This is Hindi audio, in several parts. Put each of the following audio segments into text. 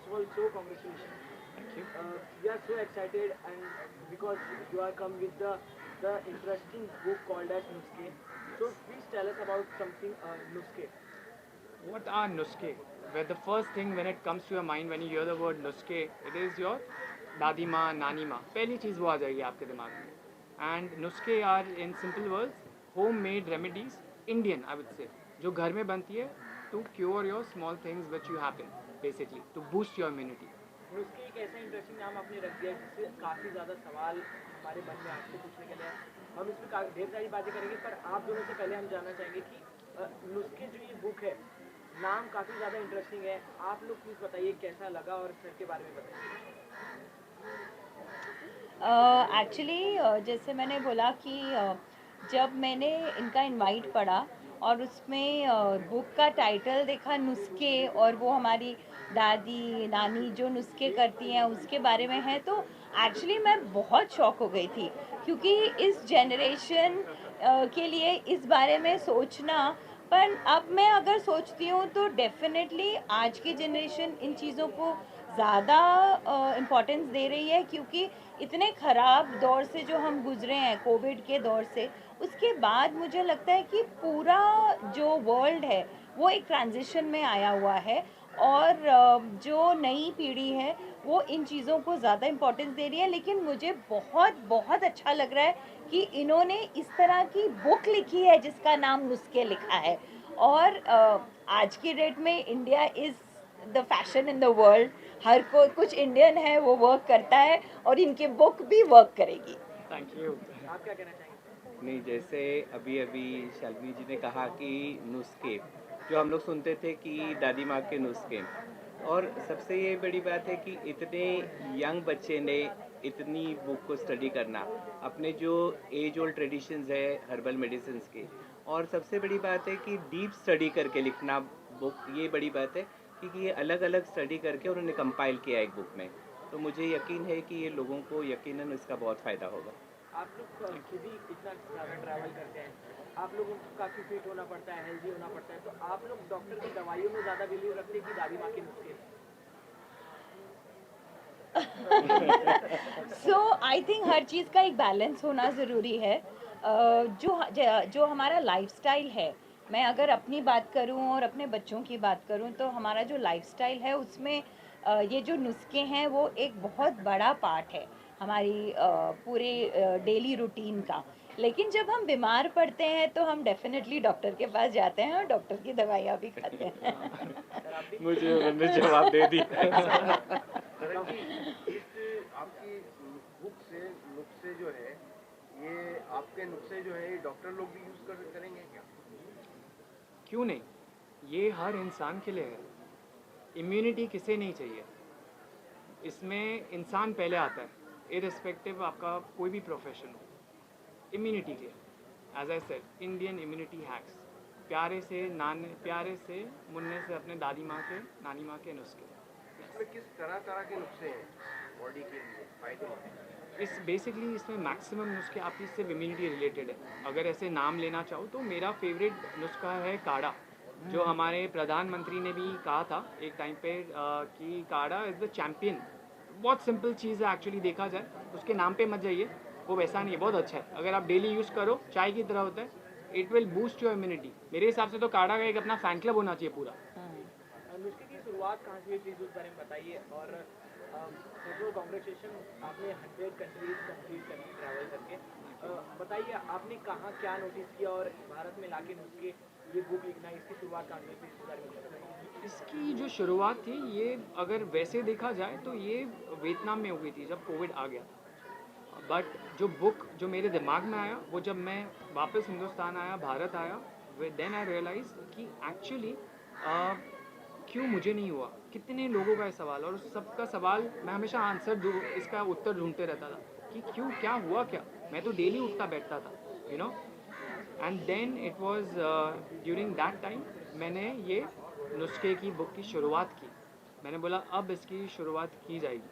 of all, so congratulations. Thank you. We are so excited, and because you are come with the interesting book called as Nuske. So Yes. please tell us about something Nuske. What are nuske? Where the first thing when it comes to your mind when you hear the word nuske, it is your दादी माँ नानी माँ पहली चीज़ वो आ जाएगी आपके दिमाग में. एंड नुस्खे are in simple words home made remedies Indian I would say जो घर में बनती है to cure your small things which you happen basically to boost your immunity. नुस्खे एक ऐसा इंटरेस्टिंग नाम आपने रख दिया जिससे काफ़ी ज़्यादा सवाल हमारे मन में आपसे पूछने के लिए हैं. हम इसमें ढेर सारी बातें करेंगे, पर आप दोनों से पहले हम जानना चाहेंगे कि नुस्खे जो ये बुक है, नाम काफ़ी ज़्यादा इंटरेस्टिंग है. आप लोग प्लीज़ बताइए कैसा लगा और सर के बारे में बताइए. एक्चुअली जैसे मैंने बोला कि जब मैंने इनका इनवाइट पढ़ा और उसमें बुक का टाइटल देखा नुस्खे, और वो हमारी दादी नानी जो नुस्खे करती हैं उसके बारे में है, तो एक्चुअली मैं बहुत शॉक हो गई थी, क्योंकि इस जनरेशन के लिए इस बारे में सोचना. पर अब मैं अगर सोचती हूँ तो डेफिनेटली आज की जनरेशन इन चीज़ों को ज़्यादा इम्पोर्टेंस दे रही है, क्योंकि इतने ख़राब दौर से जो हम गुजरे हैं, कोविड के दौर से, उसके बाद मुझे लगता है कि पूरा जो वर्ल्ड है वो एक ट्रांजिशन में आया हुआ है, और जो नई पीढ़ी है वो इन चीज़ों को ज़्यादा इम्पोर्टेंस दे रही है. लेकिन मुझे बहुत बहुत अच्छा लग रहा है कि इन्होंने इस तरह की बुक लिखी है जिसका नाम नुस्खे लिखा है. और आज की डेट में India is the fashion in the world. हर कोई कुछ इंडियन है वो वर्क करता है, और इनकी बुक भी वर्क करेगी. Thank you. आप क्या कहना चाहेंगे? नहीं, जैसे अभी अभी शालिनी जी ने कहा कि नुस्खे जो हम लोग सुनते थे कि दादी माँ के नुस्खे, और सबसे ये बड़ी बात है कि इतने यंग बच्चे ने इतनी बुक को स्टडी करना, अपने जो एज ओल्ड ट्रेडिशंस है हर्बल मेडिसिन्स के, और सबसे बड़ी बात है कि डीप स्टडी करके लिखना बुक, ये बड़ी बात है क्योंकि ये अलग अलग स्टडी करके उन्होंने कंपाइल किया एक बुक में. तो मुझे यकीन है कि ये लोगों को यकीनन इसका बहुत फ़ायदा होगा. आप लोग खुद ही इतना ज़्यादा ट्रैवल करते हैं, आप लोगों को काफ़ी फिट होना पड़ता है, हेल्दी होना पड़ता है, तो आप लोग डॉक्टर की दवाइयों में ज़्यादा बिलीव रखते हैं कि दादी माँ के नुस्खे? सो आई थिंक हर चीज़ का एक बैलेंस होना ज़रूरी है. जो हमारा लाइफस्टाइल है, मैं अगर अपनी बात करूं और अपने बच्चों की बात करूं, तो हमारा जो लाइफस्टाइल है उसमें ये जो नुस्खे हैं वो एक बहुत बड़ा पार्ट है हमारी पूरे डेली रूटीन का. लेकिन जब हम बीमार पड़ते हैं तो हम डेफिनेटली डॉक्टर के पास जाते हैं और डॉक्टर की दवाइयाँ भी खाते हैं. सर आप भी? मुझे उन्होंने जवाब दे दिया. क्योंकि इस आपकी बुक से नुस्खे जो है, ये आपके नुस्खे जो है ये डॉक्टर लोग भी यूज करेंगे क्या? क्यों नहीं, ये हर इंसान के लिए है. इम्यूनिटी किसे नहीं चाहिए, इसमें इंसान पहले आता है इरिस्पेक्टिव आपका कोई भी प्रोफेशन हो. इम्यूनिटी के लिए as I said Indian immunity hacks, प्यारे से मुन्ने से अपने दादी माँ के नानी माँ के नुस्खे. इसमें किस तरह तरह के नुस्खे हैं बॉडी के लिए फायदे? इस बेसिकली इसमें मैक्सिमम नुस्खे आपकी सिर्फ इम्यूनिटी रिलेटेड है. अगर ऐसे नाम लेना चाहो तो मेरा फेवरेट नुस्खा है काढ़ा, जो हमारे प्रधानमंत्री ने भी कहा था एक टाइम पे कि काढ़ा इज़ द चैम्पियन. बहुत सिंपल चीज़ है एक्चुअली, देखा जाए उसके नाम पे मत जाइए, वो वैसा नहीं है, बहुत अच्छा है. अगर आप डेली यूज़ करो, चाय की तरह होता है, it will boost your immunity. मेरे हिसाब से तो काढ़ा का एक अपना फैन क्लब होना चाहिए पूरा. नुस्खे की शुरुआत कहाँ से हुई, प्लीज़ उस बारे में बताइए. और कॉन्ग्रेचुलेशन, आपने 100 कंट्रीज कंप्लीट कर ट्रैवल करके. बताइए आपने कहाँ क्या नोटिस किया और भारत में लाके नुस्खे ये बुक लिखना, इसकी शुरुआत कहाँ से हुई, प्लीज़ उस बारे में बताइए. इसकी जो शुरुआत थी, ये अगर वैसे देखा जाए तो ये वियतनाम में हो गई थी जब कोविड आ गया. बट जो बुक जो मेरे दिमाग में आया वो जब मैं वापस हिंदुस्तान आया, भारत आया, देन आई रियलाइज कि एक्चुअली क्यों मुझे नहीं हुआ. कितने लोगों का है सवाल, और उस सबका सवाल मैं हमेशा इसका उत्तर ढूंढते रहता था कि क्यों, क्या हुआ क्या. मैं तो डेली उठता बैठता था, you know. And then it was during that time मैंने ये नुस्खे की बुक की शुरुआत की. मैंने बोला अब इसकी शुरुआत की जाएगी,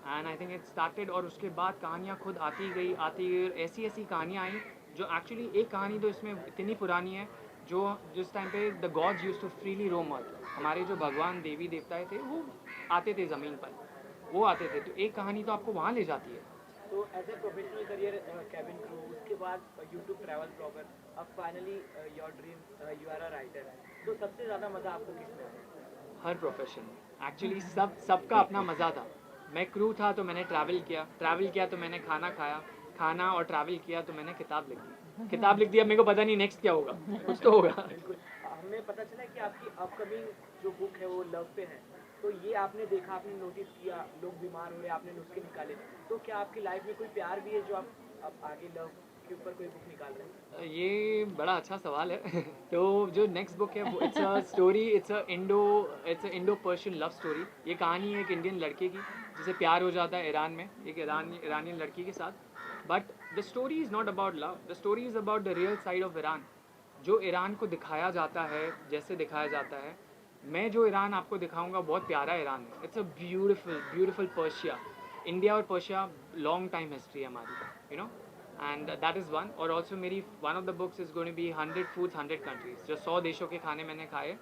and I think it started. और उसके बाद कहानियाँ खुद आती गई और ऐसी ऐसी कहानियाँ आई जो एक्चुअली एक कहानी तो इसमें इतनी पुरानी है, जो जिस टाइम पे the gods used to freely roam earth, हमारे जो भगवान देवी देवताएं थे वो आते थे ज़मीन पर, वो आते थे, तो एक कहानी तो आपको वहाँ ले जाती है। तो as a professional career cabin crew, उसके बाद यूट्यूब ट्रैवल ब्लॉगर, अब finally your dream you are a writer, तो सबसे ज़्यादा मज़ा आपको किसमें आया? हर प्रोफेशन में एक्चुअली सबका अपना मज़ा था। मैं क्रू था तो मैंने ट्रैवल किया तो मैंने खाना और ट्रैवल किया तो मैंने किताब लिख दी। अब मेरे को पता नहीं नेक्स्ट क्या होगा, कुछ तो होगा। बिल्कुल। हमें पता चला कि आपकी अपकमिंग जो बुक है वो लव पे है, तो ये आपने देखा, आपने नोटिस किया लोग बीमार हो रहे, आपने नुस्खे निकाले, तो क्या आपकी लाइफ में कोई प्यार भी है जो आप आगे लव के ऊपर कोई बुक निकाल रहे हैं? ये बड़ा अच्छा सवाल है। तो जो नेक्स्ट बुक है वो it's a story, it's a Indo Persian love story. ये कहानी है एक इंडियन लड़के की जिसे प्यार हो जाता है ईरान में, एक ईरानियन लड़की के साथ। But the story is not about love, the story is about the real side of Iran. जो ईरान को दिखाया जाता है, जैसे दिखाया जाता है, मैं जो ईरान आपको दिखाऊंगा बहुत प्यारा ईरान है। It's a beautiful Persia. India और पर्शिया लॉन्ग टाइम हिस्ट्री है हमारी, you know, and that is one. और ऑल्सो मेरी one of the books is going to be 100 foods 100 countries, जो 100 देशों के खाने मैंने खाए,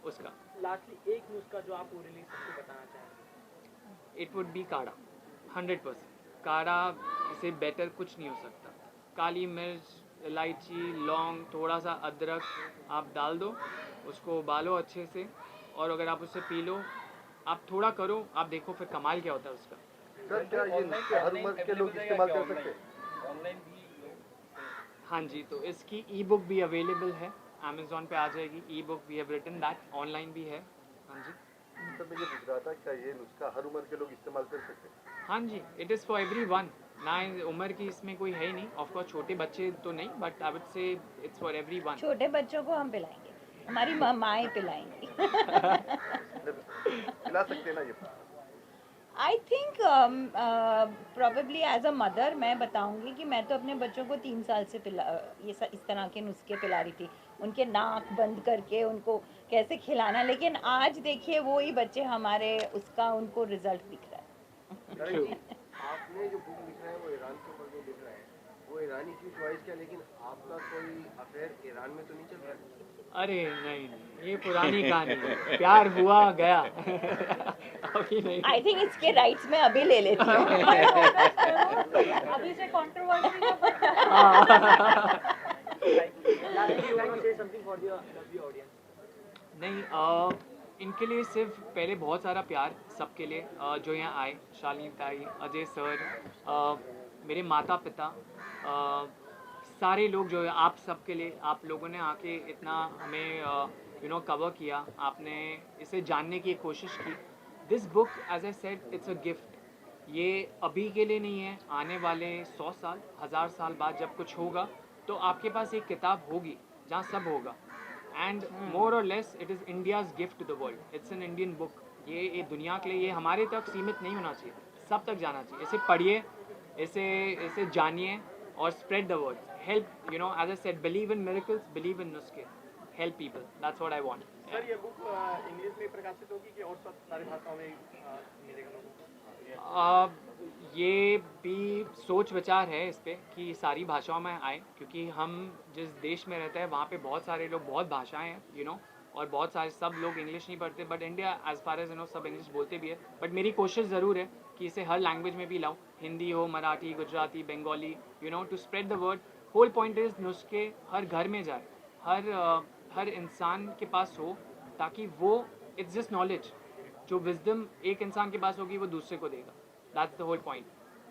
उसका। लास्टली एक नुस्खा जो आप पूरे लिए सबको बताना चाहेंगे? इट वुड बी काढ़ा, 100%। काढ़ा से बेटर कुछ नहीं हो सकता। काली मिर्च, इलायची, लौंग, थोड़ा सा अदरक आप डाल दो, उसको उबालो अच्छे से, और अगर आप उससे पी लो, आप थोड़ा करो, आप देखो फिर कमाल क्या होता है उसका। सर क्या ये नुस्खे हर उम्र के लोग इस्तेमाल कर सकते हैं? हाँ जी, तो इसकी ई बुक भी अवेलेबल है, अमेज़ॉन पे आ जाएगी। Ebook we have written that, online भी है। हाँ जी, सर मैं ये पूछ रहा था क्या ये नुस्खा हर उम्र के लोग इस्तेमाल कर सकते हैं? हाँ जी, इट इज़ फॉर एवरीवन। ना उम्र की इसमें कोई है ही नहीं। ऑफ कोर्स छोटे बच्चे तो नहीं, बट आई वुड से इट्स फॉर एवरीवन। छोटे बच्चों को हम पिलाएंगे, हमारी माएँ पिलाएंगी। खिला सकते हैं ना ये? I think probably as a mother मैं बताऊंगी कि मैं तो अपने बच्चों को 3 साल से इस तरह के नुस्खे पिला रही थी, उनके नाक बंद करके उनको कैसे खिलाना। लेकिन आज देखिए वो ही बच्चे हमारे, उसका उनको रिजल्ट दिख रहा है। करण जी, आपने जो बुक लिख रहे हैं वो ईरान के ऊपर जो लिख रहे हैं वो ईरानी की चॉइस क्या, लेकिन आपका कोई अफेयर ईरान में तो नहीं चल रहा है? अरे नहीं, ये पुरानी कहानी है, प्यार हुआ गया। अभी नहीं। आई थिंक इसके राइट्स मैं अभी ले लेती हूँ। अभी से controversy Lastly, you want to say something for the lovely audience? नहीं, इनके लिए सिर्फ पहले बहुत सारा प्यार सबके लिए, जो यहाँ आए, शालिनी ताई, अजय सर, मेरे माता पिता, सारे लोग जो है, आप सबके लिए, आप लोगों ने आके इतना हमें कवर किया, आपने इसे जानने की कोशिश की। This book as I said it's a gift. ये अभी के लिए नहीं है, आने वाले 100 साल 1000 साल बाद जब कुछ होगा तो आपके पास एक किताब होगी जहाँ सब होगा। एंड मोर और less it is India's gift to the world. It's an Indian book. ये दुनिया के लिए, ये हमारे तक सीमित नहीं होना चाहिए, सब तक जाना चाहिए। इसे पढ़िए, इसे जानिए और spread the word. Help, as I said, believe in miracles, believe in नुस्खे, help people. That's what I want. Sir ये बुक इंग्लिश में प्रकाशित होगी कि और सब सारी भाषाओं में मिलेगा लोगों को? ये भी सोच विचार है इस पे कि सारी भाषाओं में आए, क्योंकि हम जिस देश में रहते हैं वहाँ पे बहुत सारे लोग, बहुत भाषाएं हैं, और बहुत सारे सब लोग इंग्लिश नहीं पढ़ते, but India as far as सब इंग्लिश बोलते भी है। बट मेरी कोशिश ज़रूर है कि इसे हर लैंग्वेज में भी लाऊं, हिंदी हो, Marathi, Gujarati, Bengali, to spread the word. Whole point is नुस्खे हर घर में जाए, हर इंसान के पास हो, ताकि वो, इट्स जस्ट नॉलेज, जो विजडम एक इंसान के पास होगी वो दूसरे को देगा। That's the whole point.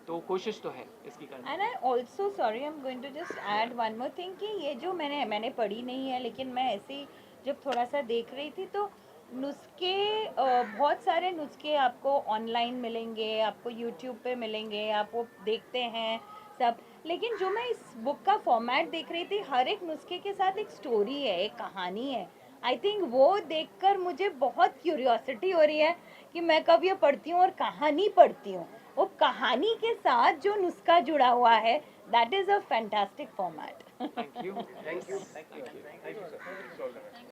तो कोशिश तो है इसकी करने। And I also sorry, I am going to just add one more thing कि ये जो मैंने पढ़ी नहीं है, लेकिन मैं ऐसे ही जब थोड़ा सा देख रही थी तो नुस्खे, बहुत सारे नुस्खे आपको ऑनलाइन मिलेंगे, आपको यूट्यूब पे मिलेंगे, आप वो देखते हैं सब। लेकिन जो मैं इस बुक का फॉर्मेट देख रही थी, हर एक नुस्खे के साथ एक स्टोरी है, एक कहानी है। आई थिंक वो देखकर मुझे बहुत क्यूरियोसिटी हो रही है कि मैं कब ये पढ़ती हूँ और कहानी पढ़ती हूँ। वो कहानी के साथ जो नुस्खा जुड़ा हुआ है, that is a fantastic format. Thank you. Thank you sir.